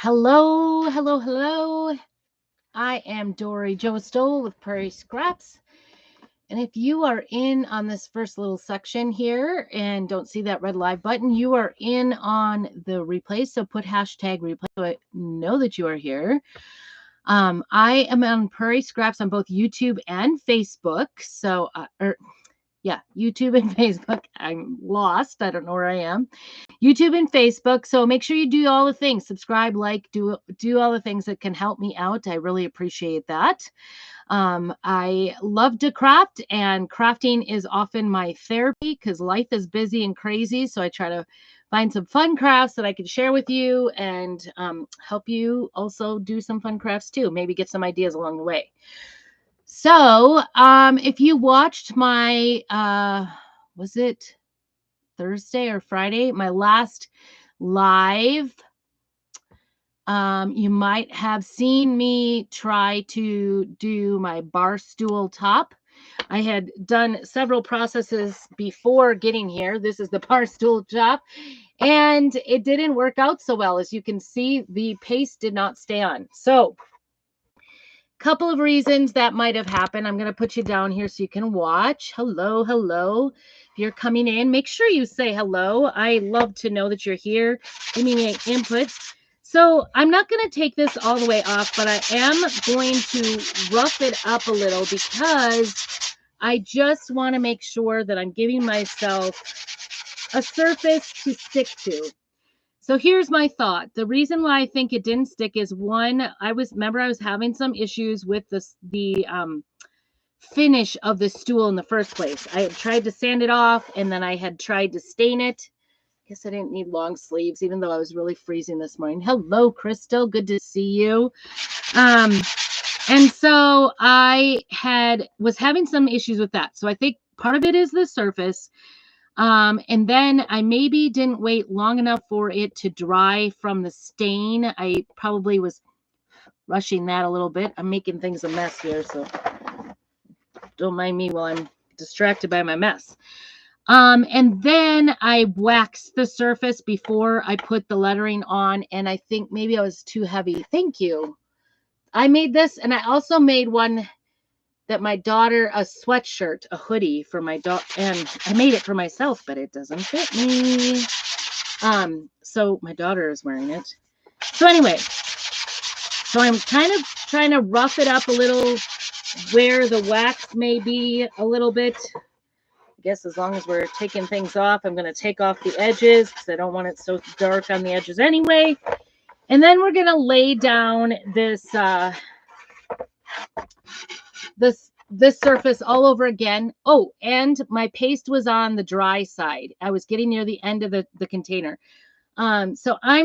Hello, hello, hello. I am Dory Jo Stoll with Prairie Scraps. And if you are in on this first little section here and don't see that red live button, you are in on the replay. So put hashtag replay so I know that you are here. I am on Prairie Scraps on both YouTube and Facebook. So, YouTube and Facebook. I'm lost. I don't know where I am. YouTube and Facebook. So make sure you do all the things. Subscribe, like, do all the things that can help me out. I really appreciate that. I love to craft, and crafting is often my therapy because life is busy and crazy. So I try to find some fun crafts that I can share with you and help you also do some fun crafts too. Maybe get some ideas along the way. So, if you watched my, was it Thursday or Friday, my last live, you might have seen me try to do my bar stool top. I had done several processes before getting here. This is the bar stool top, and it didn't work out so well. As you can see, the paste did not stay on. So, couple of reasons that might have happened. I'm going to put you down here so you can watch. Hello, hello. If you're coming in, make sure you say hello. I love to know that you're here. Give me an input. So I'm not going to take this all the way off, but I am going to rough it up a little because I just want to make sure that I'm giving myself a surface to stick to. So here's my thought. The reason why I think it didn't stick is one, I was having some issues with the finish of the stool in the first place. I had tried to sand it off and then I had tried to stain it. I guess I didn't need long sleeves, even though I was really freezing this morning. Hello, Crystal. Good to see you. And so I was having some issues with that. So I think part of it is the surface. And then I maybe didn't wait long enough for it to dry from the stain. I probably was rushing that a little bit. I'm making things a mess here, so don't mind me while I'm distracted by my mess. And then I waxed the surface before I put the lettering on, and I think maybe I was too heavy. Thank you. I made this, and I also made one that my daughter, a sweatshirt, a hoodie for my daughter, and I made it for myself, but it doesn't fit me. So my daughter is wearing it. So anyway, so I'm kind of trying to rough it up a little where the wax may be a little bit. I guess as long as we're taking things off, I'm going to take off the edges because I don't want it so dark on the edges anyway. And then we're going to lay down this surface all over again. Oh, and my paste was on the dry side. I was getting near the end of the container. So I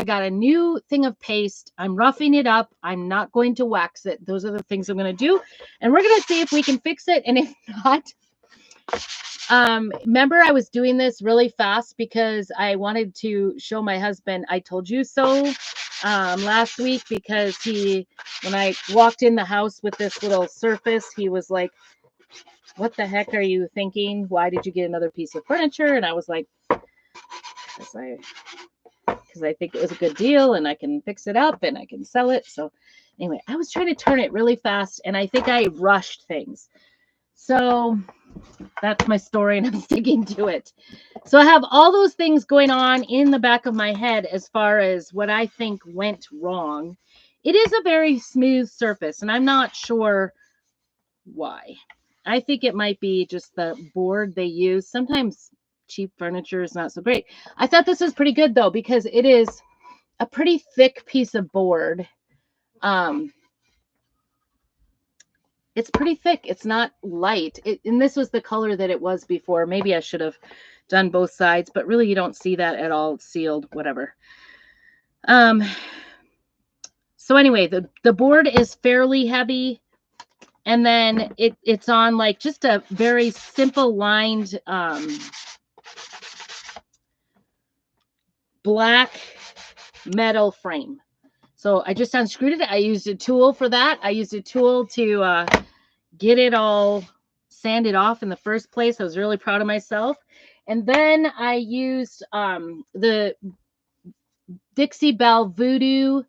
got a new thing of paste. I'm roughing it up. I'm not going to wax it. Those are the things I'm going to do. And we're going to see if we can fix it. And if not, remember I was doing this really fast because I wanted to show my husband, I told you so, last week, because when I walked in the house with this little surface, he was like, what the heck are you thinking? Why did you get another piece of furniture? And I was like, because I think it was a good deal and I can fix it up and I can sell it. So anyway, I was trying to turn it really fast and I think I rushed things. So that's my story and I'm sticking to it. So I have all those things going on in the back of my head as far as what I think went wrong. It is a very smooth surface and I'm not sure why. I think it might be just the board they use. Sometimes cheap furniture is not so great. I thought this was pretty good though because it is a pretty thick piece of board. It's pretty thick. It's not light. And this was the color that it was before. Maybe I should have done both sides, but really you don't see that at all. It's sealed, whatever. So anyway, the board is fairly heavy. And then it's on like just a very simple lined black metal frame. So I just unscrewed it. I used a tool for that. I used a tool to get it all sanded off in the first place. I was really proud of myself. And then I used the Dixie Belle Voodoo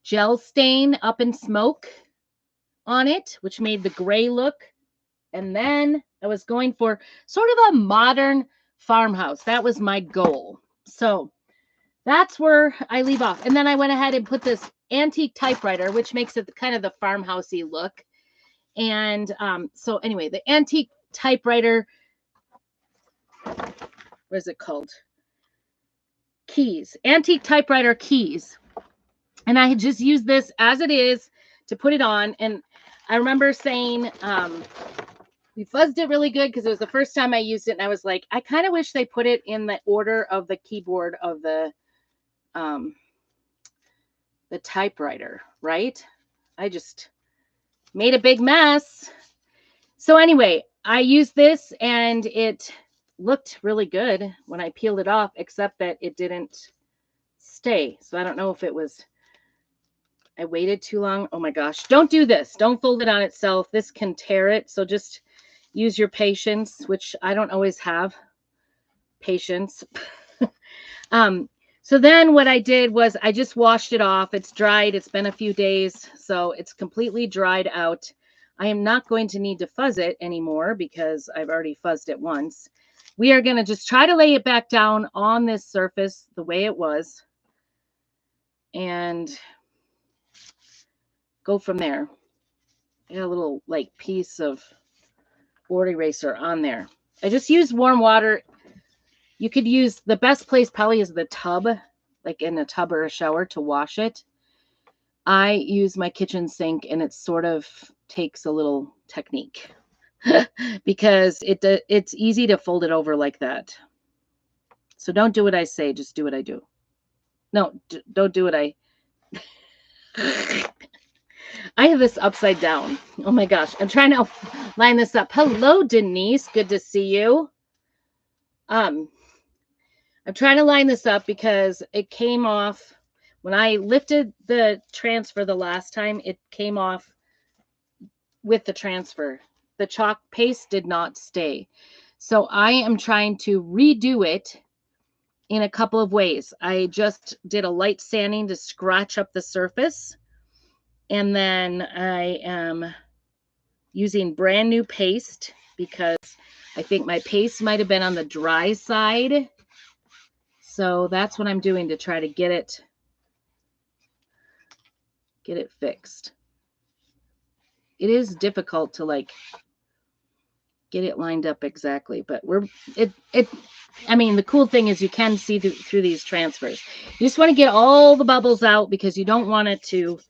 gel stain up in smoke on it, which made the gray look. And then I was going for sort of a modern farmhouse. That was my goal. So that's where I leave off. And then I went ahead and put this antique typewriter, which makes it kind of the farmhousey look. And so anyway, the antique typewriter, what is it called? Keys, antique typewriter keys. And I had just used this as it is to put it on. And I remember saying, we fuzzed it really good because it was the first time I used it. And I was like, I kind of wish they put it in the order of the keyboard of the typewriter, right? I just made a big mess. So anyway, I used this and it looked really good when I peeled it off, except that it didn't stay. So I don't know if it was, I waited too long. Oh my gosh, don't do this. Don't fold it on itself. This can tear it. So just use your patience, which I don't always have patience. So then what I did was I just washed it off. It's dried. It's been a few days, so it's completely dried out. I am not going to need to fuzz it anymore because I've already fuzzed it once. We are going to just try to lay it back down on this surface the way it was and go from there. I got a little like piece of board eraser on there. I just used warm water. You could use, the best place probably is the tub, like in a tub or a shower to wash it. I use my kitchen sink and it sort of takes a little technique because it's easy to fold it over like that. So don't do what I say, just do what I do. No, don't do what I have this upside down. Oh my gosh, I'm trying to line this up. Hello, Denise. Good to see you. I'm trying to line this up because it came off when I lifted the transfer the last time. It came off with the transfer. The chalk paste did not stay. So I am trying to redo it in a couple of ways. I just did a light sanding to scratch up the surface. And then I am using brand new paste because I think my paste might have been on the dry side. So that's what I'm doing to try to get it fixed. It is difficult to like get it lined up exactly, but I mean, the cool thing is you can see through these transfers. You just want to get all the bubbles out because you don't want it to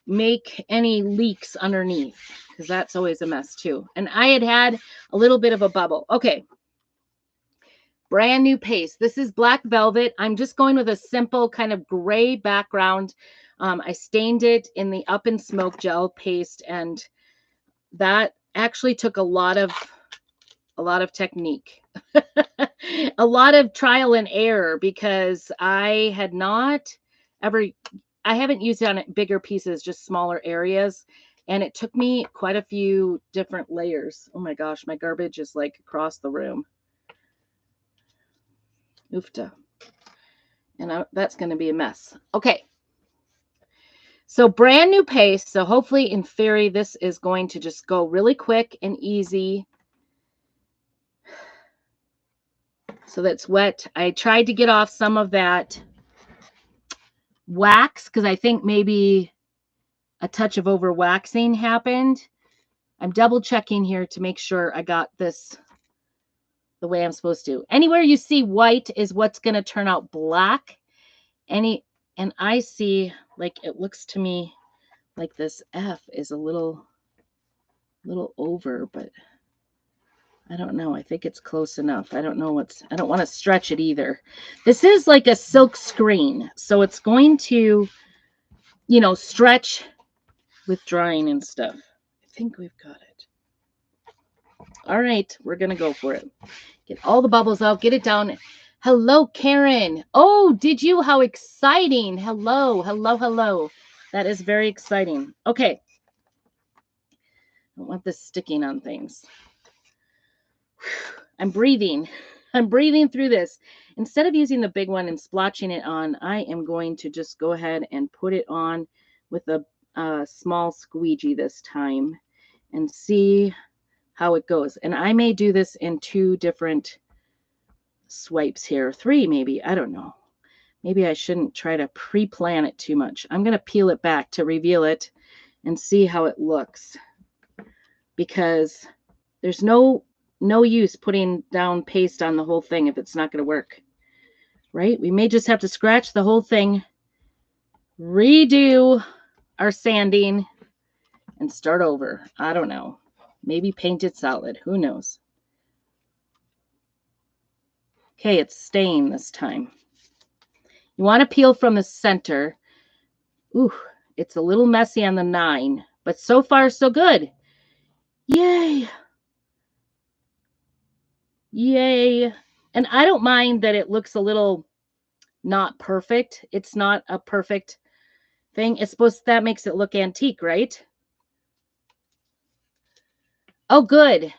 make any leaks underneath because that's always a mess too. And I had a little bit of a bubble. Okay. Brand new paste. This is black velvet. I'm just going with a simple kind of gray background. I stained it in the up in smoke gel paste, and that actually took a lot of technique, a lot of trial and error because I haven't used it on bigger pieces, just smaller areas. And it took me quite a few different layers. Oh my gosh, my garbage is like across the room. Oofta. And that's going to be a mess. Okay. So brand new paste. So hopefully in theory, this is going to just go really quick and easy. So that's wet. I tried to get off some of that wax because I think maybe a touch of over waxing happened. I'm double checking here to make sure I got this the way I'm supposed to. Anywhere you see white is what's going to turn out black. And I see, like, it looks to me like this F is a little over, but I don't know. I think it's close enough. I don't know I don't want to stretch it either. This is like a silk screen, so it's going to, stretch with drying and stuff. I think we've got it. All right, we're going to go for it. Get all the bubbles out, get it down. Hello, Karen. Oh, did you? How exciting. Hello, hello, hello. That is very exciting. Okay. I don't want this sticking on things. I'm breathing. I'm breathing through this. Instead of using the big one and splotching it on, I am going to just go ahead and put it on with a small squeegee this time and see how it goes. And I may do this in 2 different swipes here, 3 maybe, I don't know. Maybe I shouldn't try to pre-plan it too much. I'm going to peel it back to reveal it and see how it looks, because there's no use putting down paste on the whole thing if it's not going to work, right? We may just have to scratch the whole thing, redo our sanding, and start over. I don't know. Maybe paint it solid. Who knows? Okay, it's staying this time. You want to peel from the center. Ooh, it's a little messy on the 9, but so far so good. Yay! Yay! And I don't mind that it looks a little not perfect. It's not a perfect thing. It's supposed, that makes it look antique, right? Oh, good.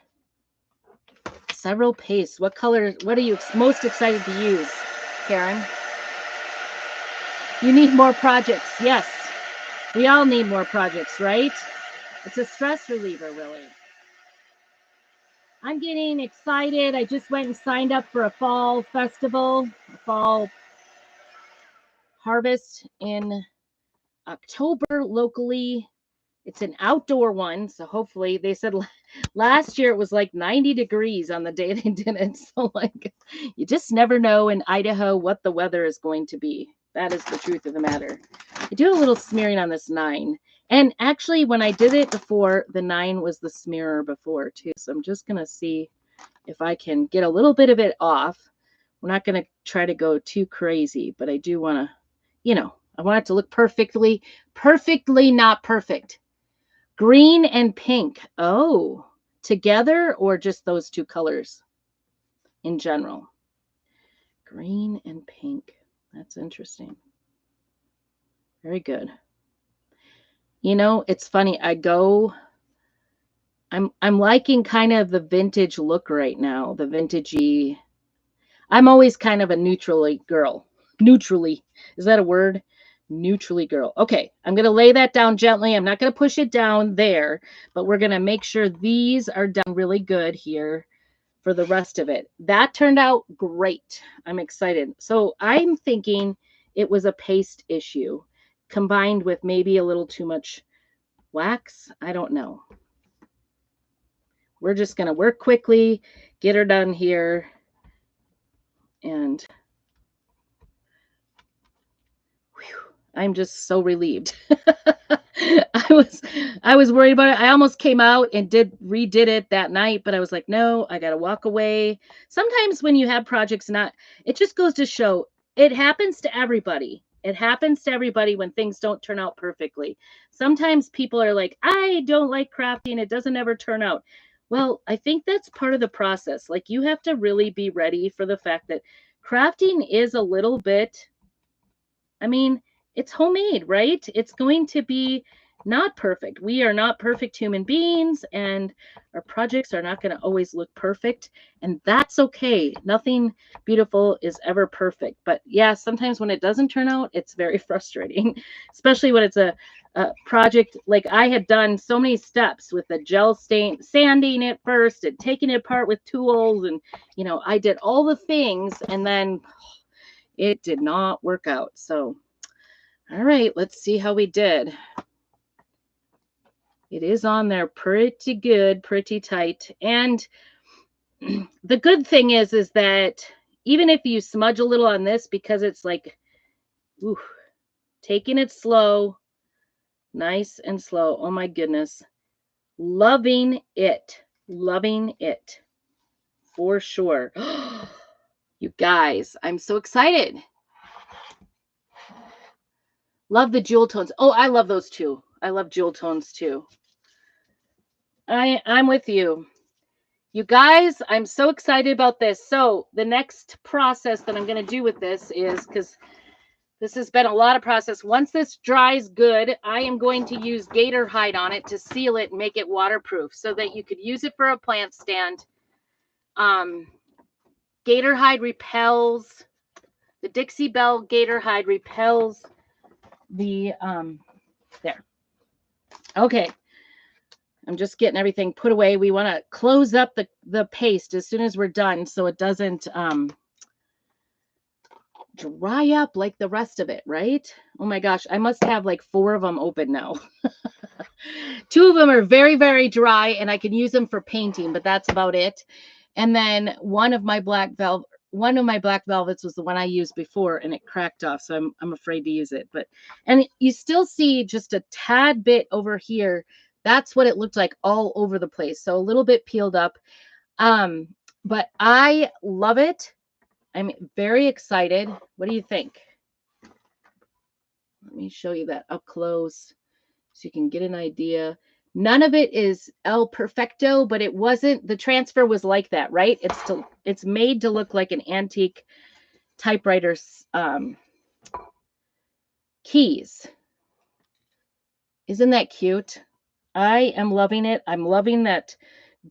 Several pastes. What color, what are you most excited to use, Karen? You need more projects. Yes. We all need more projects, right? It's a stress reliever, really. I'm getting excited. I just went and signed up for a fall festival, a fall harvest in October locally. It's an outdoor one, so hopefully, they said last year it was like 90 degrees on the day they did it. So like, you just never know in Idaho what the weather is going to be. That is the truth of the matter. I do a little smearing on this 9. And actually, when I did it before, the 9 was the smearer before too. So I'm just going to see if I can get a little bit of it off. We're not going to try to go too crazy, but I do want to, you know, I want it to look perfectly not perfect. Green and pink. Oh, together or just those 2 colors in general? Green and pink. That's interesting. Very good. You know, it's funny. I'm liking kind of the vintage look right now. The vintagey. I'm always kind of a neutrally girl. Neutrally. Is that a word? Neutrally girl. Okay, I'm going to lay that down gently. I'm not going to push it down there, but we're going to make sure these are done really good here for the rest of it. That turned out great. I'm excited. So I'm thinking it was a paste issue combined with maybe a little too much wax. I don't know. We're just going to work quickly, get her done here, and I'm just so relieved. I was worried about it. I almost came out and redid it that night, but I was like, no, I got to walk away. Sometimes when you have projects, it just goes to show it happens to everybody. It happens to everybody when things don't turn out perfectly. Sometimes people are like, I don't like crafting. It doesn't ever turn out. Well, I think that's part of the process. Like, you have to really be ready for the fact that crafting is a little bit, I mean, it's homemade, right? It's going to be not perfect. We are not perfect human beings, and our projects are not going to always look perfect, and that's okay. Nothing beautiful is ever perfect. But yeah, sometimes when it doesn't turn out, it's very frustrating, especially when it's a project like I had done so many steps with the gel stain, sanding it first and taking it apart with tools, and you know, I did all the things, and then it did not work out. So all right, let's see how we did. It is on there pretty good, pretty tight. And the good thing is that even if you smudge a little on this, because it's like, ooh, taking it slow, nice and slow. Oh my goodness. Loving it. Loving it. For sure. You guys, I'm so excited. Love the jewel tones. Oh, I love those too. I love jewel tones too. I'm with you. You guys, I'm so excited about this. So the next process that I'm going to do with this is, because this has been a lot of process. Once this dries good, I am going to use gator hide on it to seal it and make it waterproof so that you could use it for a plant stand. gator hide repels, the Dixie Belle gator hide repels the, there. Okay. I'm just getting everything put away. We want to close up the paste as soon as we're done so it doesn't dry up like the rest of it, right? Oh my gosh, I must have like 4 of them open now. 2 of them are very, very dry and I can use them for painting, but that's about it. And then one of my black velvets was the one I used before and it cracked off, so I'm afraid to use it. And you still see just a tad bit over here. That's what it looked like all over the place. So a little bit peeled up. But I love it. I'm very excited. What do you think? Let me show you that up close so you can get an idea. None of it is El Perfecto, but it wasn't, the transfer was like that, right? It's made to look like an antique typewriter's keys. Isn't that cute? I am loving it. I'm loving that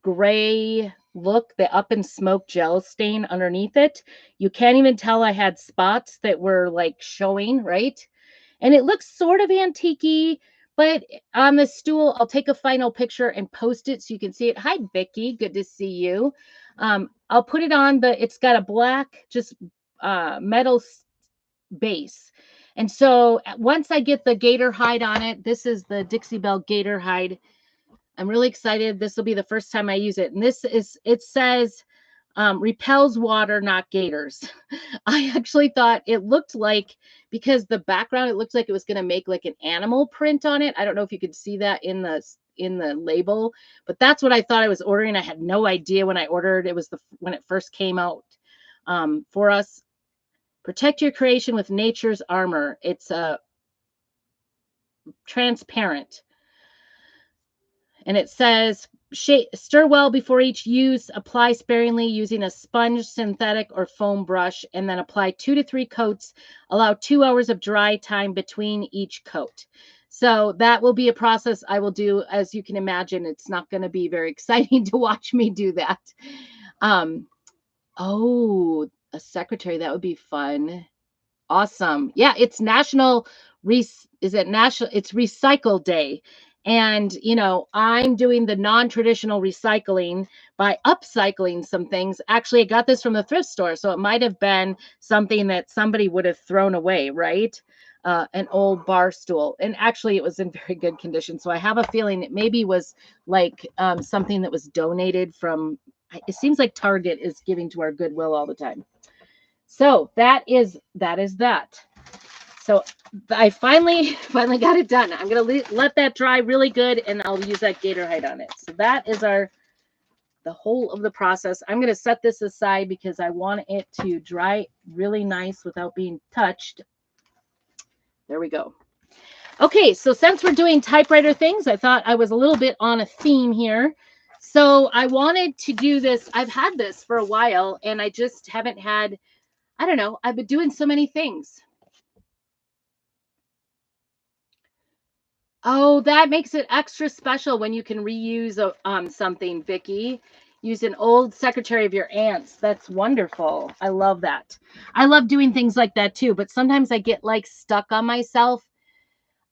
gray look, the up and smoke gel stain underneath it. You can't even tell I had spots that were like showing, right? And it looks sort of antique-y, but on the stool, I'll take a final picture and post it so you can see it. Hi, Vicki. Good to see you. I'll put it on it's got a black, just metal base. And so once I get the gator hide on it, this is the Dixie Belle gator hide. I'm really excited. This will be the first time I use it. And it says, repels water, not gators. I actually thought it looked like, because the background, it looked like it was going to make like an animal print on it. I don't know if you could see that in the label, but that's what I thought I was ordering. I had no idea when I ordered. It was when it first came out for us. Protect your creation with nature's armor. It's transparent. And it says, stir well before each use. Apply sparingly using a sponge, synthetic, or foam brush, and then apply 2 to 3 coats. Allow 2 hours of dry time between each coat. So that will be a process I will do. As you can imagine, it's not going to be very exciting to watch me do that. Oh, a secretary, that would be fun. Awesome. Yeah, it's it's Recycle Day. And, I'm doing the non-traditional recycling by upcycling some things. Actually, I got this from the thrift store, so it might have been something that somebody would have thrown away, right? An old bar stool. And actually, it was in very good condition. So I have a feeling it maybe was like something that was donated from, it seems like Target is giving to our Goodwill all the time. So that is that. So I finally got it done. I'm going to let that dry really good, and I'll use that gator hide on it. So that is the whole of the process. I'm going to set this aside because I want it to dry really nice without being touched. There we go. Okay, so since we're doing typewriter things, I thought I was a little bit on a theme here. So I wanted to do this. I've had this for a while, and I just haven't had, I don't know, I've been doing so many things. Oh, that makes it extra special when you can reuse something, Vicki. Use an old secretary of your aunt's. That's wonderful. I love that. I love doing things like that too, but sometimes I get like stuck on myself.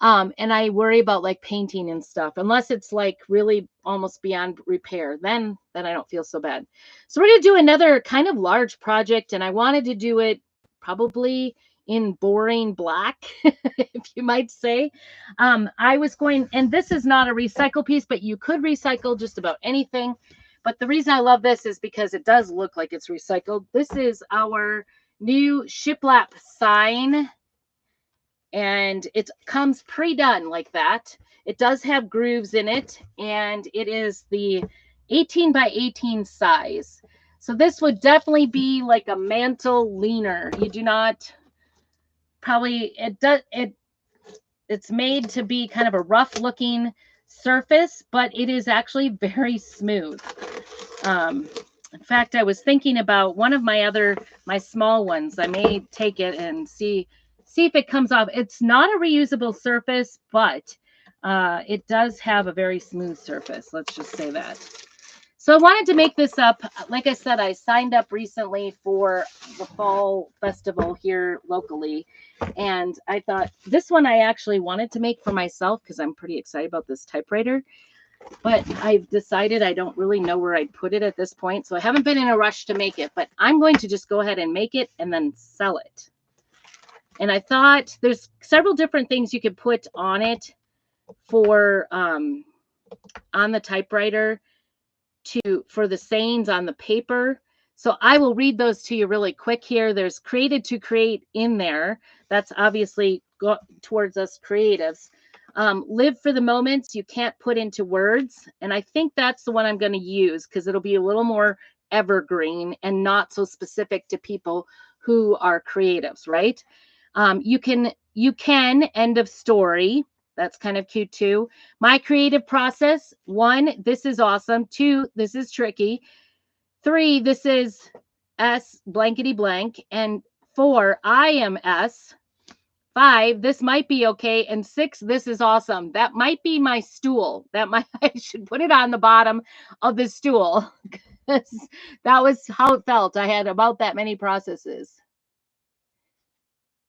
And I worry about like painting and stuff, unless it's like really almost beyond repair. Then I don't feel so bad. So we're going to do another kind of large project, and I wanted to do it probably in boring black, if you might say. I was going, and this is not a recycle piece, but you could recycle just about anything. But the reason I love this is because it does look like it's recycled. This is our new shiplap sign, and it comes pre-done like that. It does have grooves in it, and it is the 18 by 18 size. So this would definitely be like a mantle leaner. You do not probably, it's made to be kind of a rough looking surface, but it is actually very smooth. In fact, I was thinking about one of my small ones. I may take it and see if it comes off. It's not a reusable surface, but it does have a very smooth surface. Let's just say that. So I wanted to make this up. Like I said, I signed up recently for the fall festival here locally. And I thought this one I actually wanted to make for myself because I'm pretty excited about this typewriter. But I've decided I don't really know where I'd put it at this point. So I haven't been in a rush to make it. But I'm going to just go ahead and make it and then sell it. And I thought there's several different things you could put on it for on the typewriter for the sayings on the paper. So I will read those to you really quick here. There's created to create in there. That's obviously towards us creatives. Live for the moments you can't put into words. And I think that's the one I'm going to use because it'll be a little more evergreen and not so specific to people who are creatives, right? You can end of story. That's kind of cute too. My creative process. 1, this is awesome. 2, this is tricky. 3, this is S blankety blank. And 4, I am S. 5, this might be okay. And 6, this is awesome. That might be my stool. I should put it on the bottom of the stool. Because that was how it felt. I had about that many processes.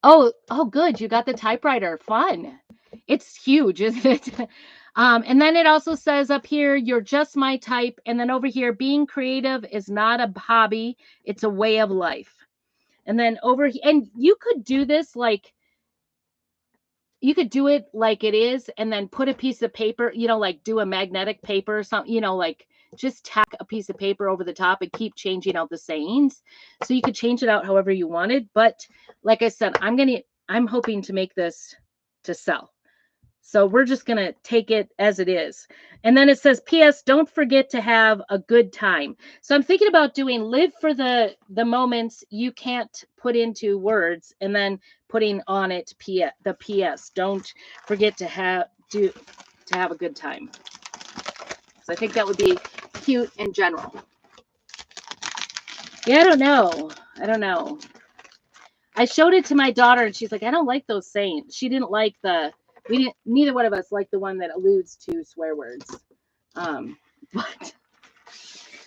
Oh, good. You got the typewriter. Fun. It's huge, isn't it? And then it also says up here, you're just my type. And then over here, being creative is not a hobby. It's a way of life. And then over here, and you could do this like, you could do it like it is and then put a piece of paper, like do a magnetic paper or something, like just tack a piece of paper over the top and keep changing out the sayings. So you could change it out however you wanted. But like I said, I'm hoping to make this to sell. So we're just going to take it as it is. And then it says, P.S. don't forget to have a good time. So I'm thinking about doing live for the moments you can't put into words and then putting on it the P.S. Don't forget to have a good time. So I think that would be cute in general. Yeah, I don't know. I showed it to my daughter and she's like, I don't like those sayings. She didn't like neither one of us liked the one that alludes to swear words. But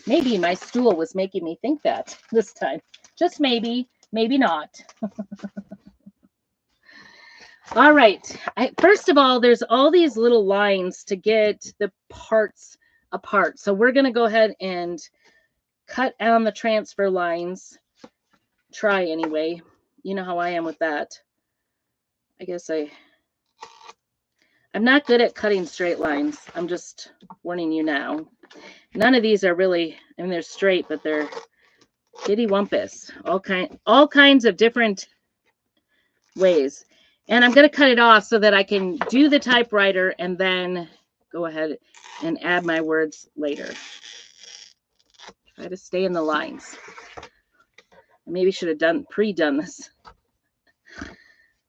maybe my stool was making me think that this time. Just maybe not. All right. First of all, there's all these little lines to get the parts apart. So we're going to go ahead and cut on the transfer lines. Try anyway. You know how I am with that. I guess I'm not good at cutting straight lines. I'm just warning you now. None of these are really, they're straight, but they're giddy wumpus. All kinds of different ways. And I'm going to cut it off so that I can do the typewriter and then go ahead and add my words later. Try to stay in the lines. I maybe should have pre-done this.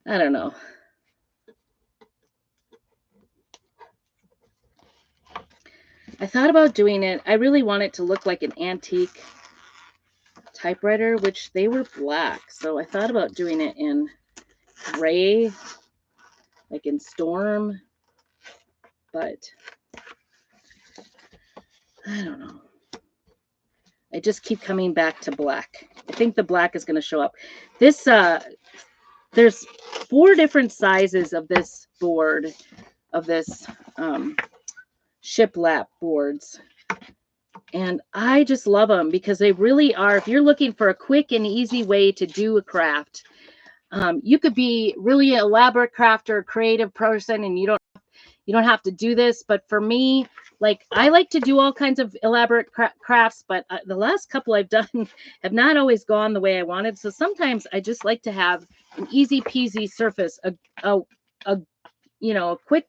I don't know. I thought about doing it. I really want it to look like an antique typewriter, which they were black. So I thought about doing it in gray, like in Storm, but I don't know. I just keep coming back to black. I think the black is going to show up. This, there's 4 different sizes of this board, of this shiplap boards. And I just love them because they really are, if you're looking for a quick and easy way to do a craft, you could be really an elaborate crafter, creative person, and you don't have to do this. But for me, like, I like to do all kinds of elaborate crafts, but the last couple I've done have not always gone the way I wanted. So sometimes I just like to have an easy peasy surface, a quick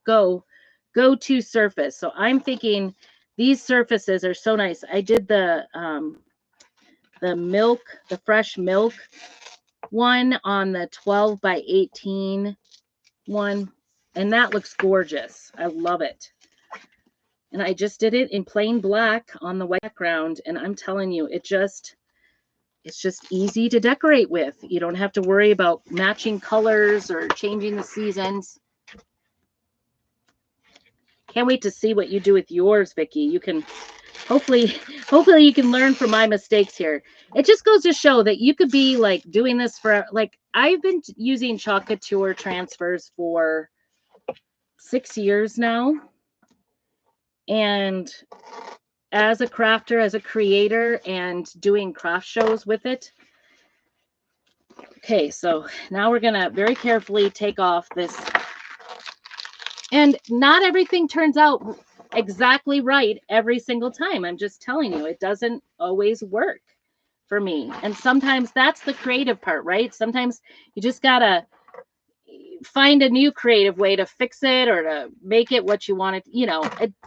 go-to surface. So I'm thinking these surfaces are so nice. I did the fresh milk one on the 12 by 18 one, and that looks gorgeous. I love it. And I just did it in plain black on the white background, and I'm telling you, it's just easy to decorate with. You don't have to worry about matching colors or changing the seasons. Can't wait to see what you do with yours, Vicki. You can hopefully, hopefully you can learn from my mistakes here. It just goes to show that you could be like doing this for like I've been using Chalk Couture transfers for 6 years now. And as a crafter, as a creator, and doing craft shows with it. Okay, so now we're going to very carefully take off this. And not everything turns out exactly right every single time. I'm just telling you, it doesn't always work for me. And sometimes that's the creative part, right? Sometimes you just got to find a new creative way to fix it or to make it what you want it. You know,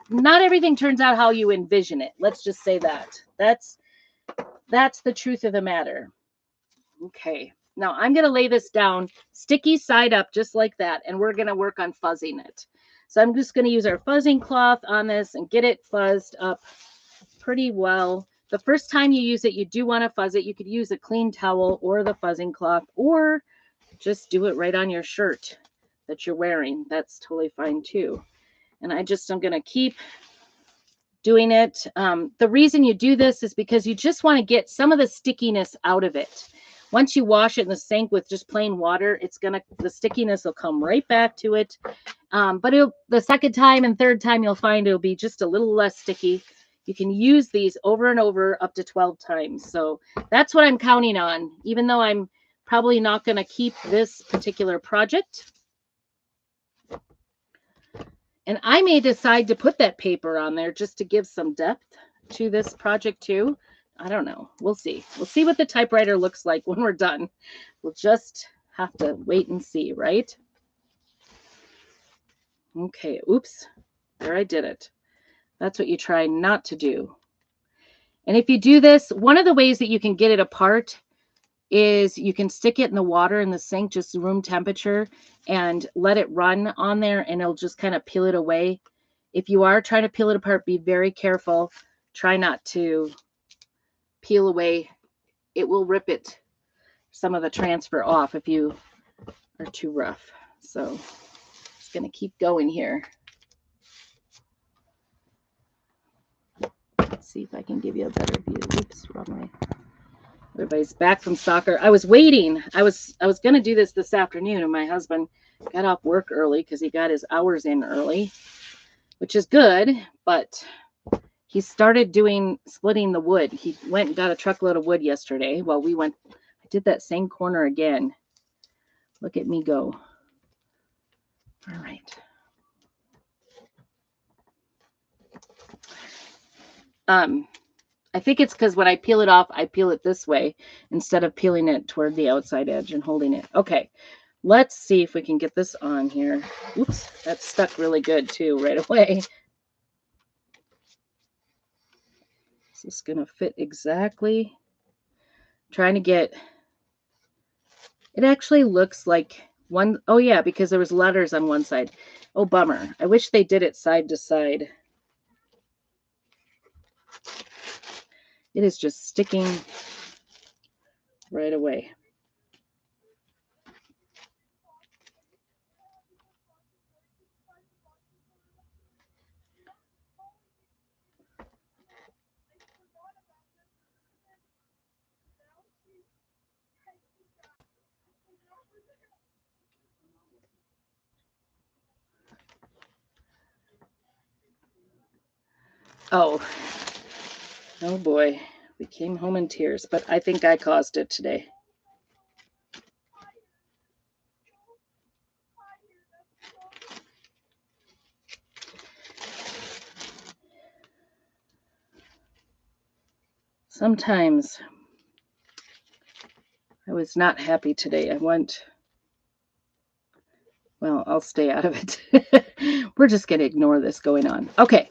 not everything turns out how you envision it. Let's just say that. That's the truth of the matter. Okay. Now I'm going to lay this down sticky side up just like that, and we're going to work on fuzzing it. So I'm just going to use our fuzzing cloth on this and get it fuzzed up pretty well. The first time you use it, you do want to fuzz it. You could use a clean towel or the fuzzing cloth, or just do it right on your shirt that you're wearing. That's totally fine too. And I'm going to keep doing it. The reason you do this is because you just want to get some of the stickiness out of it. Once you wash it in the sink with just plain water, the stickiness will come right back to it. But the second time and third time, you'll find it'll be just a little less sticky. You can use these over and over up to 12 times. So that's what I'm counting on, even though I'm probably not going to keep this particular project. And I may decide to put that paper on there just to give some depth to this project too. I don't know. We'll see. We'll see what the typewriter looks like when we're done. We'll just have to wait and see, right? Okay. Oops. There, I did it. That's what you try not to do. And if you do this, one of the ways that you can get it apart is you can stick it in the water in the sink, just room temperature, and let it run on there, and it'll just kind of peel it away. If you are trying to peel it apart, be very careful. Try not to peel away. It will rip some of the transfer off if you are too rough. So just going to keep going here. Let's see if I can give you a better view. Oops, wrong way. Everybody's back from soccer. I was waiting. I was going to do this afternoon, and my husband got off work early because he got his hours in early, which is good, but he started splitting the wood. He went and got a truckload of wood yesterday. Well, I did that same corner again. Look at me go. All right. I think it's because when I peel it off, I peel it this way instead of peeling it toward the outside edge and holding it. Okay, let's see if we can get this on here. Oops, that stuck really good too right away. Is this going to fit exactly? Trying to get, it actually looks like one, oh yeah, because there was letters on one side. Oh, bummer. I wish they did it side to side. It is just sticking right away. Oh boy, we came home in tears, but I think I caused it today. Sometimes I was not happy today. Well, I'll stay out of it. We're just going to ignore this going on. Okay.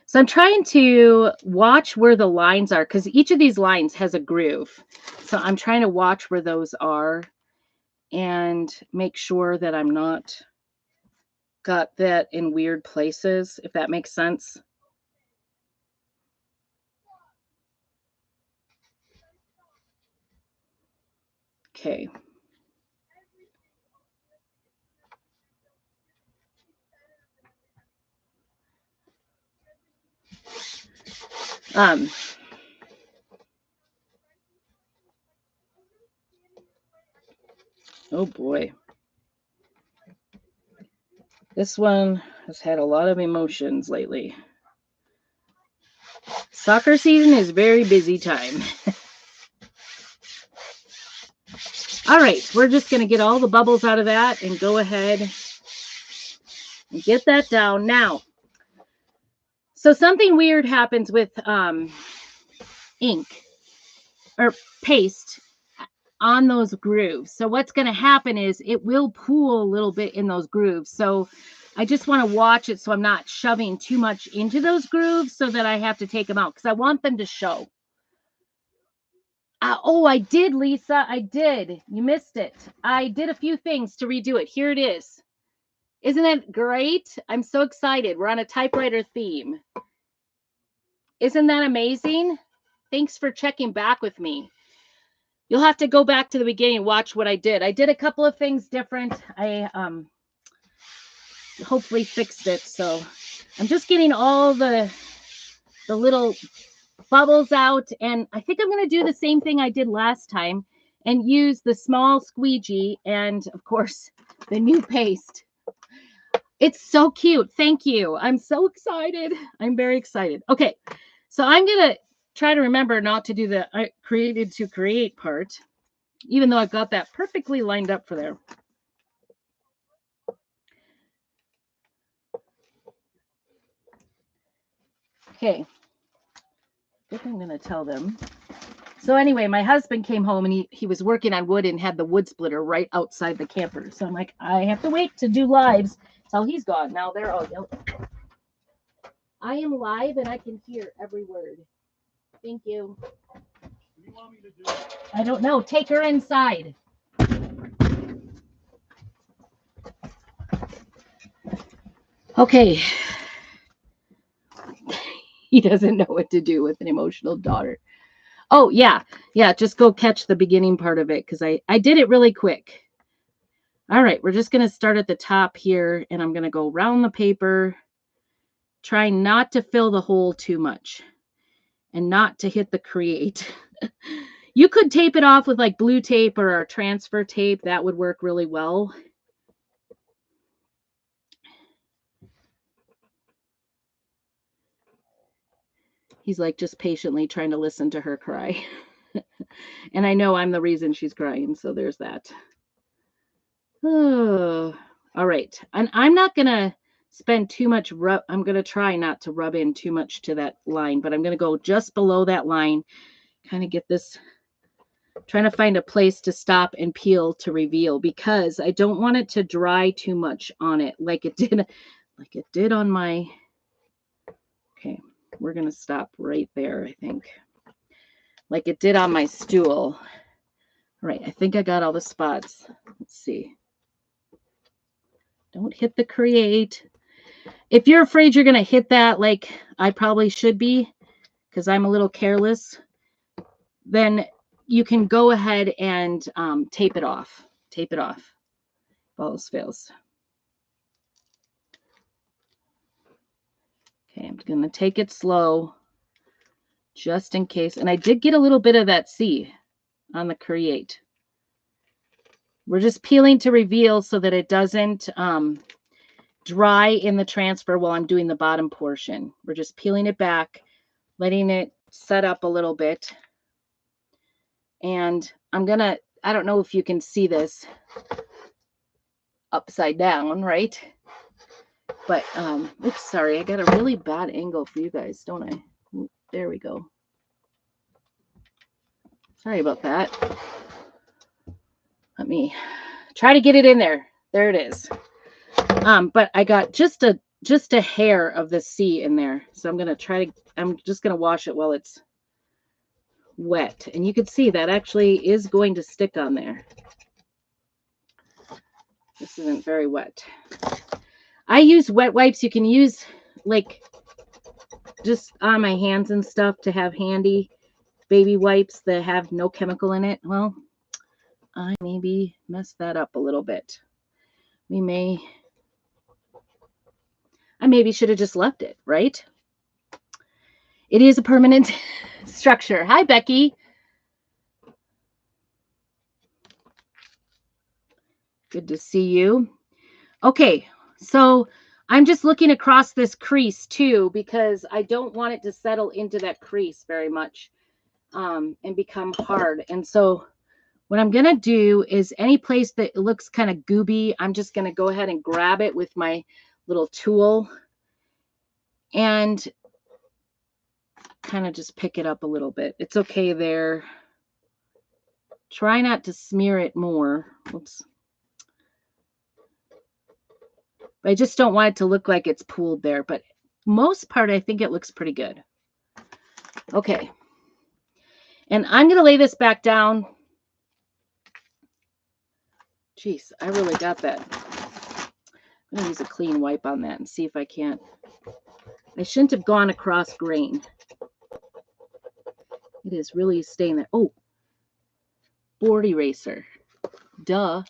So I'm trying to watch where the lines are because each of these lines has a groove. So I'm trying to watch where those are and make sure that I'm not got that in weird places, if that makes sense. Okay. Um, oh boy. This one has had a lot of emotions lately. Soccer season is very busy time. All right, we're just going to get all the bubbles out of that and go ahead and get that down. Now, so something weird happens with ink or paste on those grooves. So what's going to happen is it will pool a little bit in those grooves. So I just want to watch it so I'm not shoving too much into those grooves so that I have to take them out because I want them to show. Oh, I did, Lisa. I did. You missed it. I did a few things to redo it. Here it is. Isn't that great? I'm so excited. We're on a typewriter theme. Isn't that amazing? Thanks for checking back with me. You'll have to go back to the beginning and watch what I did. I did a couple of things different. I hopefully fixed it. So I'm just getting all the little bubbles out. And I think I'm going to do the same thing I did last time and use the small squeegee and, of course, the new paste. It's so cute. Thank you. I'm so excited. I'm very excited. Okay, so I'm going to try to remember not to do the created to create part, even though I've got that perfectly lined up for there. Okay, I think I'm going to tell them. So anyway, my husband came home and he was working on wood and had the wood splitter right outside the camper. So I'm like, I have to wait to do lives till he's gone. Now they're all yelling. I am live and I can hear every word. Thank you. What do you want me to do? I don't know. Take her inside. Okay. He doesn't know what to do with an emotional daughter. Oh, yeah. Yeah, just go catch the beginning part of it because I did it really quick. All right, we're just going to start at the top here, and I'm going to go around the paper, try not to fill the hole too much and not to hit the create. You could tape it off with like blue tape or transfer tape. That would work really well. He's like just patiently trying to listen to her cry. And I know I'm the reason she's crying, so there's that. Oh, all right. And I'm not going to spend too much I'm going to try not to rub in too much to that line, but I'm going to go just below that line, kind of get this, trying to find a place to stop and peel to reveal because I don't want it to dry too much on it like it did on my, okay, we're going to stop right there, I think. Like it did on my stool. All right, I think I got all the spots. Let's see. Don't hit the create. If you're afraid you're going to hit that like I probably should be because I'm a little careless, then you can go ahead and tape it off. Tape it off if all else fails. Okay, I'm going to take it slow just in case. And I did get a little bit of that C on the create. We're just peeling to reveal so that it doesn't dry in the transfer while I'm doing the bottom portion. We're just peeling it back, letting it set up a little bit. And I'm going to, I don't know if you can see this upside down, right? But, oops, sorry, I got a really bad angle for you guys, don't I? There we go. Sorry about that. Let me try to get it in there. There it is. But I got just a hair of the C in there. So I'm just going to wash it while it's wet. And you can see that actually is going to stick on there. This isn't very wet. I use wet wipes. You can use like just on my hands and stuff to have handy baby wipes that have no chemical in it. Well, I maybe messed that up a little bit. I maybe should have just left it, right? It is a permanent structure. Hi, Becky. Good to see you. Okay, so I'm just looking across this crease too, because I don't want it to settle into that crease very much and become hard. And so what I'm going to do is any place that looks kind of gooby, I'm just going to go ahead and grab it with my little tool and kind of just pick it up a little bit. It's okay there. Try not to smear it more. Oops. I just don't want it to look like it's pooled there, but most part, I think it looks pretty good. Okay. And I'm going to lay this back down. Jeez, I really got that. I'm going to use a clean wipe on that and see if I can't. I shouldn't have gone across grain. It is really staying there. Oh, board eraser. Duh.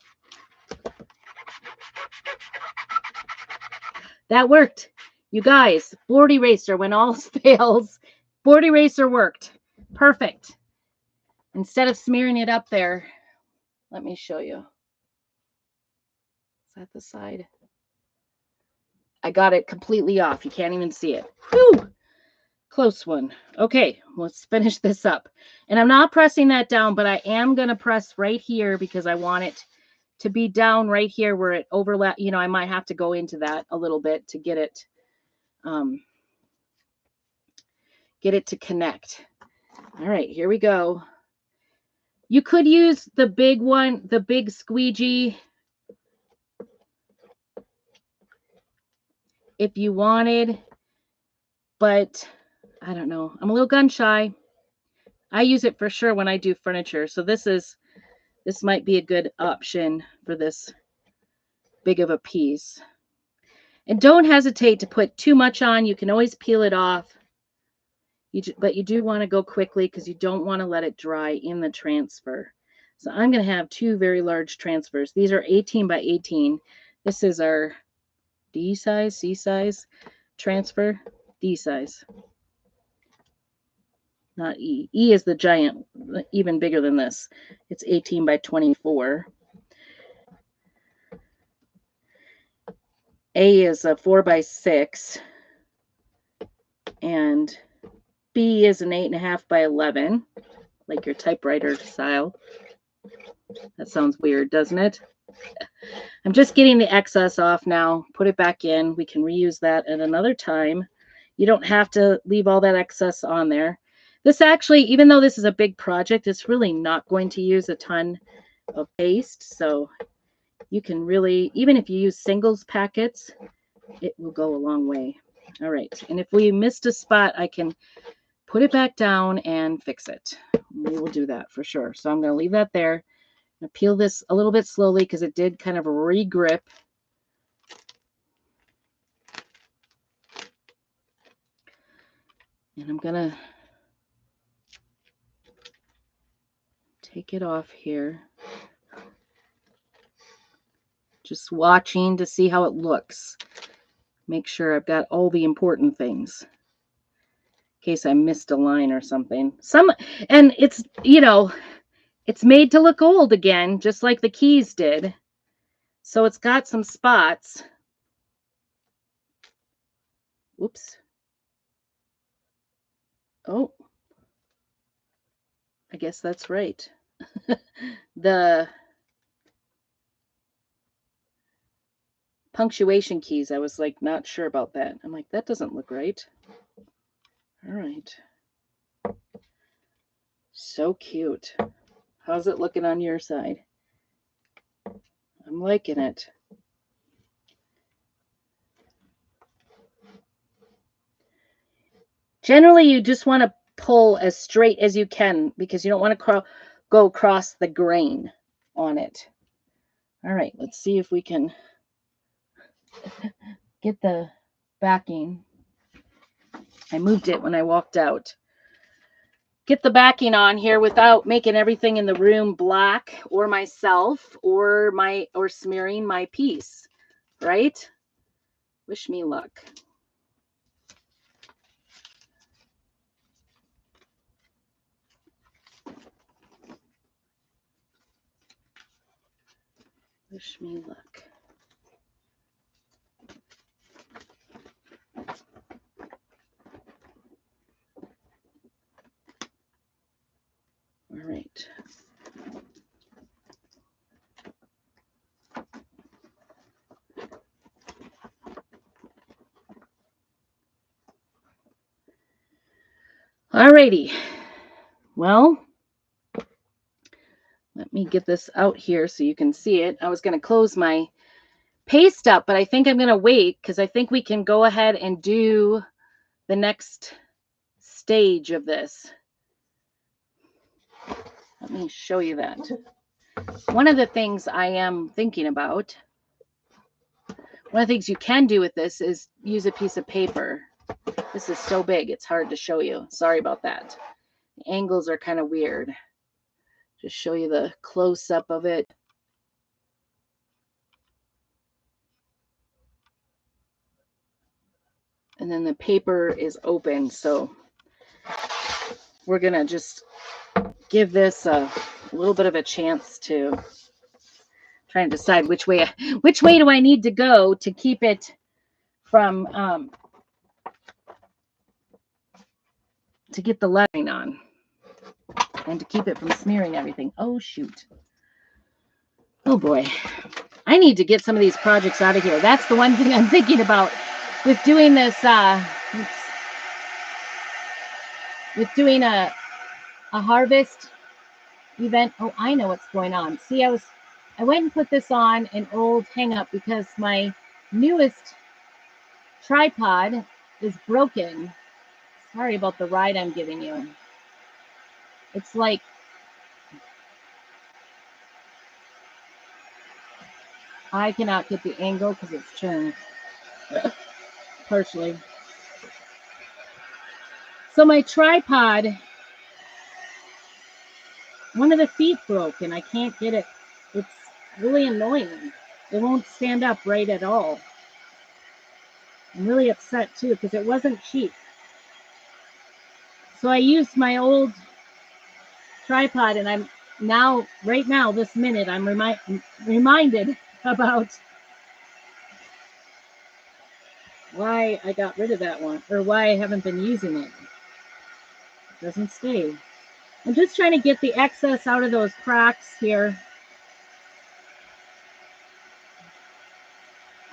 That worked. You guys, board eraser, when all fails, board eraser worked. Perfect. Instead of smearing it up there, let me show you. Is that the side? I got it completely off. You can't even see it. Whew. Close one. Okay, let's finish this up. And I'm not pressing that down, but I am going to press right here because I want it to be down right here where it overlap. You know, I might have to go into that a little bit to get it to connect. All right, here we go. You could use the big one, the big squeegee, if you wanted, but I don't know. I'm a little gun shy. I use it for sure when I do furniture. So this might be a good option for this big of a piece. And don't hesitate to put too much on. You can always peel it off. But you do want to go quickly because you don't want to let it dry in the transfer. So I'm going to have two very large transfers. These are 18 by 18. This is our D size, C size transfer, D size. Not E. E is the giant, even bigger than this. It's 18 by 24. A is a 4 by 6. And B is an 8.5 by 11, like your typewriter style. That sounds weird, doesn't it? I'm just getting the excess off now. Put it back in. We can reuse that at another time. You don't have to leave all that excess on there. This actually, even though this is a big project, it's really not going to use a ton of paste. So you can really, even if you use singles packets, it will go a long way. All right. And if we missed a spot, I can put it back down and fix it. We will do that for sure. So I'm going to leave that there. I'm going to peel this a little bit slowly because it did kind of re-grip. And I'm going to take it off here. Just watching to see how it looks. Make sure I've got all the important things. In case I missed a line or something. And it's, you know, it's made to look old again, just like the keys did. So it's got some spots. Whoops. Oh, I guess that's right. The punctuation keys, I was like not sure about that. I'm like, that doesn't look right. All right. So cute. How's it looking on your side? I'm liking it. Generally, you just want to pull as straight as you can because you don't want to go across the grain on it. All right, let's see if we can get the backing. I moved it when I walked out. Get the backing on here without making everything in the room black or myself or smearing my piece, right? Wish me luck. Wish me luck. All right. All righty. Well, let me get this out here so you can see it. I was going to close my paste up, but I think I'm going to wait because I think we can go ahead and do the next stage of this. Let me show you that. One of the things I am thinking about, one of the things you can do with this is use a piece of paper. This is so big, it's hard to show you. Sorry about that. The angles are kind of weird. Just show you the close-up of it. And then the paper is open, so we're going to just give this a little bit of a chance to try and decide which way do I need to go to keep it from to get the lettering on and to keep it from smearing everything. Oh shoot. Oh boy. I need to get some of these projects out of here. That's the one thing I'm thinking about with doing this with doing a harvest event. Oh, I know what's going on. See, I went and put this on an old hang up because my newest tripod is broken. Sorry about the ride I'm giving you. It's like I cannot get the angle because it's turned partially. So my tripod, one of the feet broke and I can't get it. It's really annoying. It won't stand up right at all. I'm really upset too because it wasn't cheap. So I used my old tripod and I'm now, right now, this minute, I'm reminded about why I got rid of that one or why I haven't been using it. It doesn't stay. I'm just trying to get the excess out of those cracks here.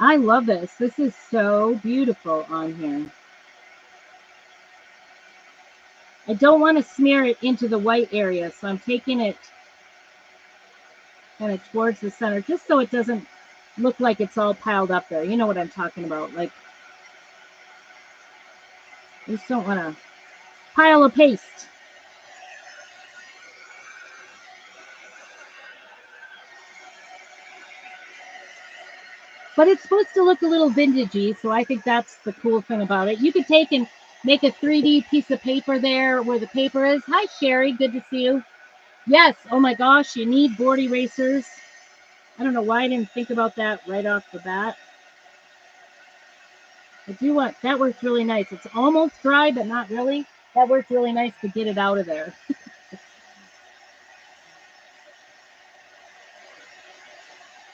I love this. This is so beautiful on here. I don't want to smear it into the white area, so I'm taking it kind of towards the center, just so it doesn't look like it's all piled up there. You know what I'm talking about. Like, I just don't want to pile of paste. But it's supposed to look a little vintagey, so I think that's the cool thing about it. You could take and make a 3D piece of paper there where the paper is. Hi, Sherry. Good to see you. Yes. Oh, my gosh. You need board erasers. I don't know why I didn't think about that right off the bat. I do want, that works really nice. It's almost dry, but not really. That worked really nice to get it out of there.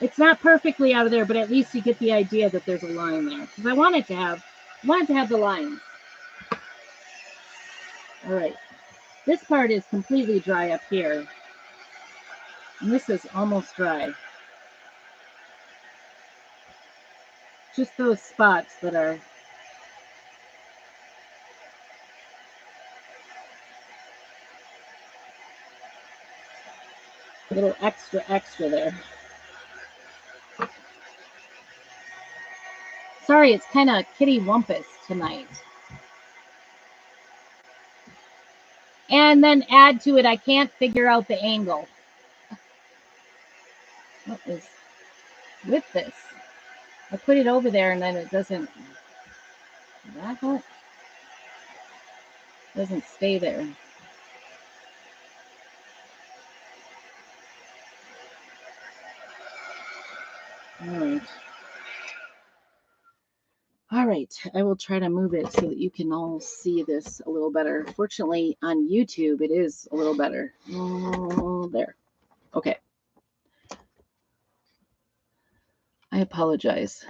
It's not perfectly out of there, but at least you get the idea that there's a line there. Because I wanted to have the lines. All right. This part is completely dry up here. And this is almost dry. Just those spots that are a little extra there. Sorry, it's kind of kitty wumpus tonight. And then add to it, I can't figure out the angle. What is with this? I put it over there and then it doesn't stay there. All right, I will try to move it so that you can all see this a little better. Fortunately, on YouTube, it is a little better. Oh, there. Okay. I apologize.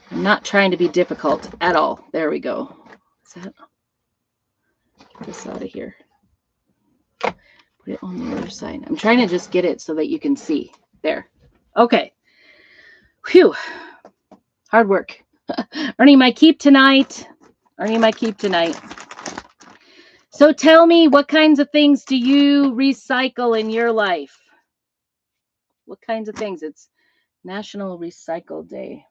I'm not trying to be difficult at all. There we go. Is that? Get this out of here. Put it on the other side. I'm trying to just get it so that you can see. There. Okay. Phew. Hard work. Earning my keep tonight. Earning my keep tonight. So tell me, what kinds of things do you recycle in your life? What kinds of things? It's National Recycle Day.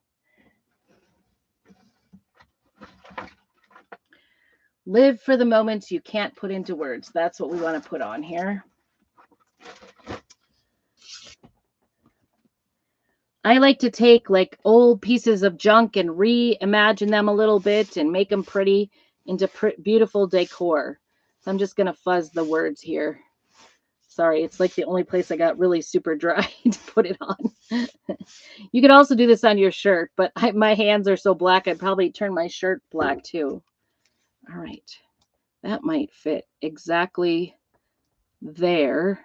Live for the moments you can't put into words. That's what we want to put on here. I like to take like old pieces of junk and reimagine them a little bit and make them pretty into beautiful decor. So I'm just going to fuzz the words here. Sorry, it's like the only place I got really super dry to put it on. You could also do this on your shirt, but my hands are so black, I'd probably turn my shirt black too. All right, that might fit exactly there.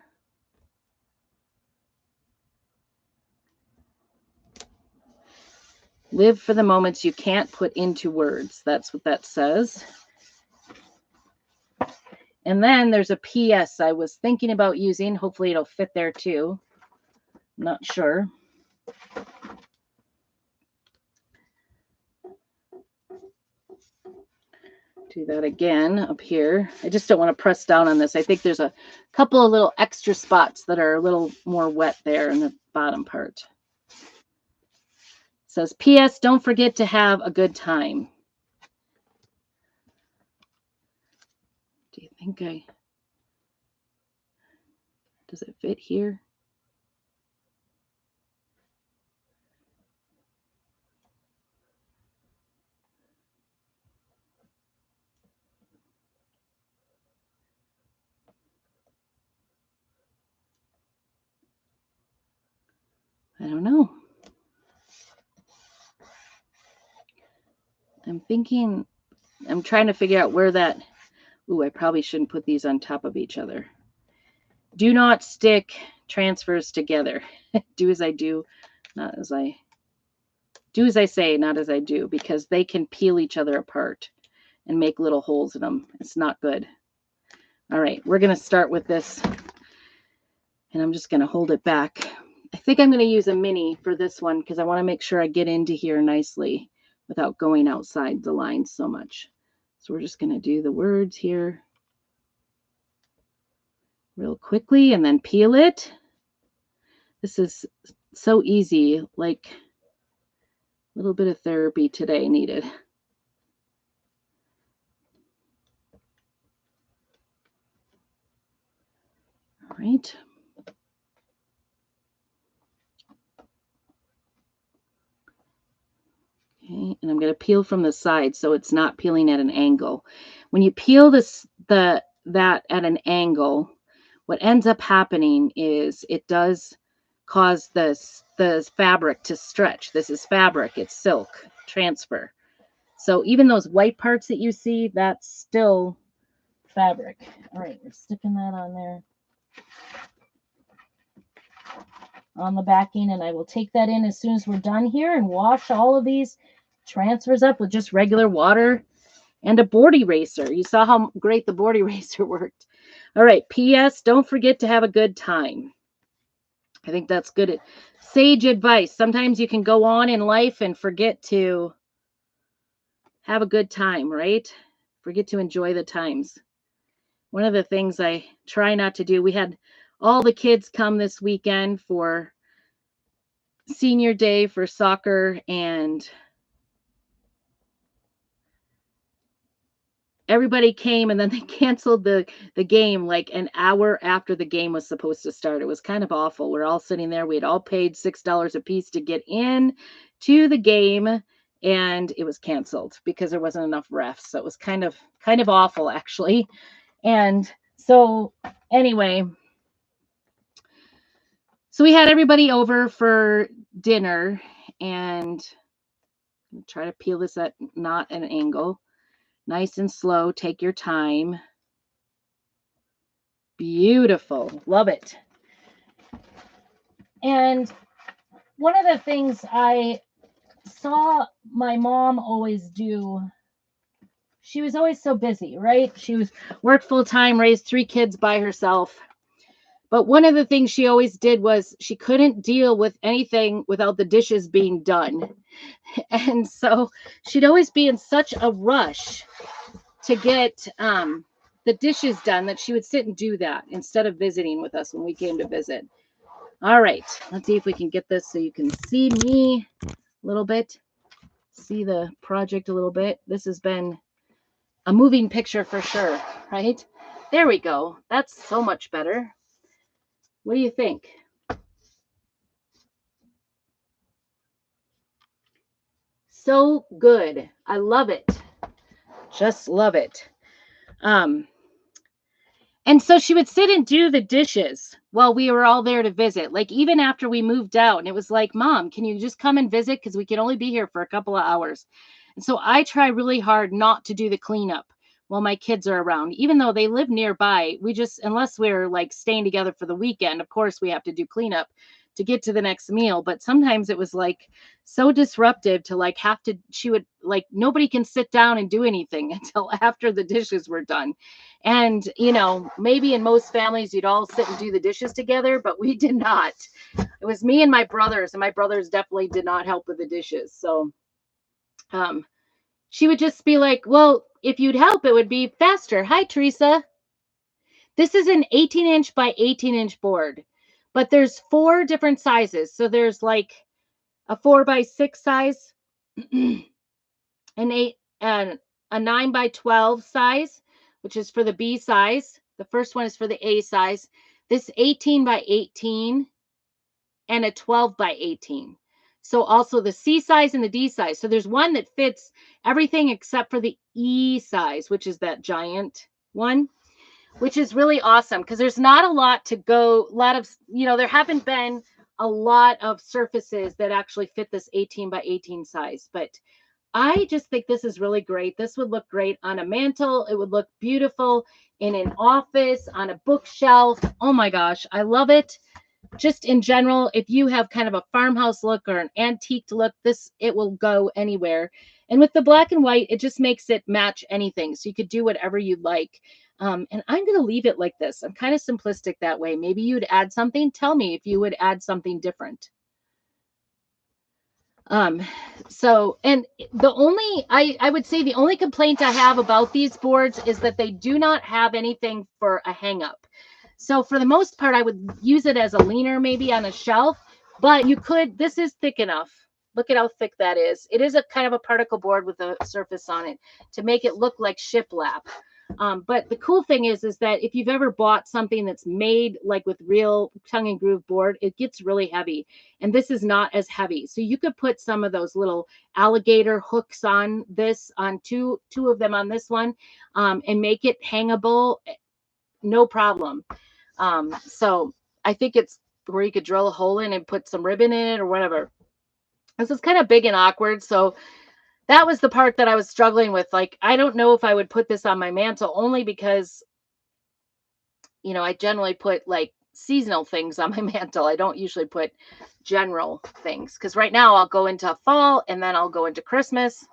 Live for the moments you can't put into words. That's what that says. And then there's a PS I was thinking about using. Hopefully it'll fit there too. I'm not sure. Do that again up here. I just don't want to press down on this. I think there's a couple of little extra spots that are a little more wet there in the bottom part. It says, PS, don't forget to have a good time. Do you think does it fit here? I don't know. I'm trying to figure out where that, ooh, I probably shouldn't put these on top of each other. Do not stick transfers together. Do as I do, not as I do as I say, not as I do, because they can peel each other apart and make little holes in them. It's not good. All right, we're going to start with this, and I'm just going to hold it back. I think I'm going to use a mini for this one because I want to make sure I get into here nicely without going outside the line so much. So we're just going to do the words here real quickly and then peel it. This is so easy, like a little bit of therapy today needed. All right. Okay, and I'm going to peel from the side so it's not peeling at an angle. When you peel that at an angle, what ends up happening is it does cause the fabric to stretch. This is fabric, it's silk transfer. So even those white parts that you see, that's still fabric. All right, we're sticking that on there on the backing, and I will take that in as soon as we're done here and wash all of these transfers up with just regular water and a board eraser. You saw how great the board eraser worked. All right, PS, don't forget to have a good time. I think that's good. Sage advice. Sometimes you can go on in life and forget to have a good time, right? Forget to enjoy the times. One of the things I try not to do, we had all the kids come this weekend for senior day for soccer, and everybody came, and then they canceled the game like an hour after the game was supposed to start. It was kind of awful. We're all sitting there. We had all paid $6 a piece to get in to the game, and it was canceled because there wasn't enough refs. So it was kind of awful, actually. And so anyway, so we had everybody over for dinner, and try to peel this at not an angle. Nice and slow. Take your time. Beautiful. Love it. And one of the things I saw my mom always do, she was always so busy, right? She was worked full time, raised 3 kids by herself. But one of the things she always did was she couldn't deal with anything without the dishes being done. And so she'd always be in such a rush to get the dishes done that she would sit and do that instead of visiting with us when we came to visit. All right, let's see if we can get this so you can see me a little bit, see the project a little bit. This has been a moving picture for sure, right? There we go. That's so much better. What do you think? So good. I love it. Just love it. Um, and so she would sit and do the dishes while we were all there to visit. Like even after we moved out, and it was like, Mom, can you just come and visit? Because we can only be here for a couple of hours. And so I try really hard not to do the cleanup while my kids are around, even though they live nearby. We just, unless we're like staying together for the weekend, of course, we have to do cleanup to get to the next meal. But sometimes it was like so disruptive to like have to, she would like, nobody can sit down and do anything until after the dishes were done. And, you know, maybe in most families, you'd all sit and do the dishes together, but we did not. It was me and my brothers definitely did not help with the dishes. So, um, she would just be like, well, if you'd help, it would be faster. Hi, Teresa. This is an 18-inch by 18-inch board, but there's 4 different sizes. So there's like a 4 by 6 size, an 8 and a 9 by 12 size, which is for the B size. The first one is for the A size. This 18 by 18 and a 12 by 18. So also the C size and the D size. So there's one that fits everything except for the E size, which is that giant one, which is really awesome because there's not a lot to go, a lot of, you know, there haven't been a lot of surfaces that actually fit this 18 by 18 size, but I just think this is really great. This would look great on a mantle. It would look beautiful in an office, on a bookshelf. Oh my gosh, I love it. Just in general, if you have kind of a farmhouse look or an antique look, this, it will go anywhere. And with the black and white, it just makes it match anything. So you could do whatever you'd like. And I'm going to leave it like this. I'm kind of simplistic that way. Maybe you'd add something. Tell me if you would add something different. So, and the only, I would say the only complaint I have about these boards is that they do not have anything for a hang up. So for the most part, I would use it as a leaner, maybe on a shelf, but you could, this is thick enough. Look at how thick that is. It is a kind of a particle board with a surface on it to make it look like shiplap. But the cool thing is that if you've ever bought something that's made like with real tongue and groove board, it gets really heavy. And this is not as heavy. So you could put some of those little alligator hooks on this, on two of them on this one, and make it hangable, no problem. So I think it's where you could drill a hole in and put some ribbon in it or whatever. This is kind of big and awkward. So that was the part that I was struggling with. Like, I don't know if I would put this on my mantle only because, you know, I generally put like seasonal things on my mantle. I don't usually put general things because right now I'll go into fall and then I'll go into Christmas.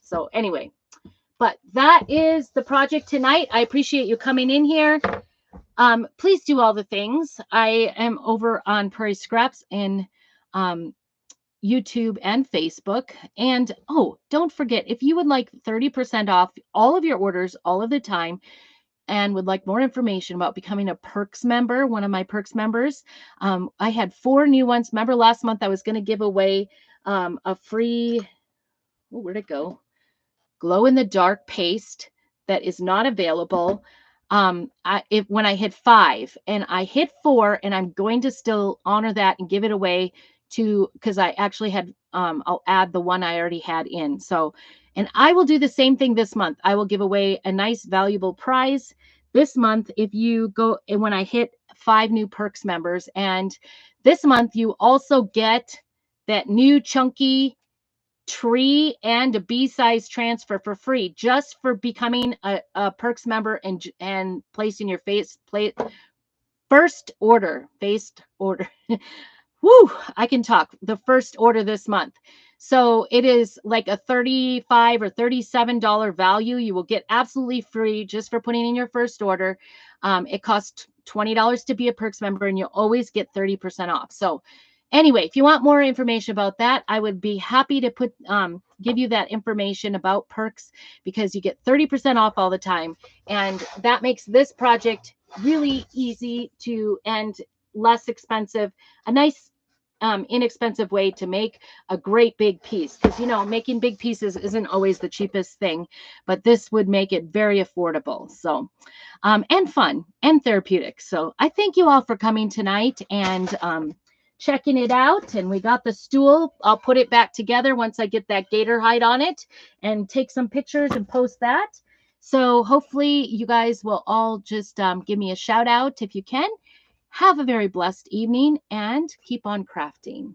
So anyway, but that is the project tonight. I appreciate you coming in here. Please do all the things. I am over on Prairie Scraps and YouTube and Facebook. And oh, don't forget, if you would like 30% off all of your orders all of the time and would like more information about becoming a Perks member, one of my Perks members, I had 4 new ones. Remember last month I was going to give away a free, oh, where'd it go? Glow in the dark paste that is not available. When I hit 5 and I hit 4, and I'm going to still honor that and give it away to, because I actually had, I'll add the one I already had in. So, and I will do the same thing this month. I will give away a nice valuable prize this month if you go, and when I hit 5 new Perks members. And this month you also get that new chunky tree and a B-size transfer for free just for becoming a Perks member and placing your first order. Whew, I can talk. The first order this month. So it is like a $35 or $37 value. You will get absolutely free just for putting in your first order. It costs $20 to be a Perks member, and you'll always get 30% off. So anyway, if you want more information about that, I would be happy to give you that information about Perks, because you get 30% off all the time. And that makes this project really easy to and less expensive, a nice inexpensive way to make a great big piece, because making big pieces isn't always the cheapest thing, but this would make it very affordable. So and fun and therapeutic. So I thank you all for coming tonight and checking it out. And we got the stool. I'll put it back together once I get that gator hide on it and take some pictures and post that. So hopefully you guys will all just give me a shout out if you can. Have a very blessed evening and keep on crafting.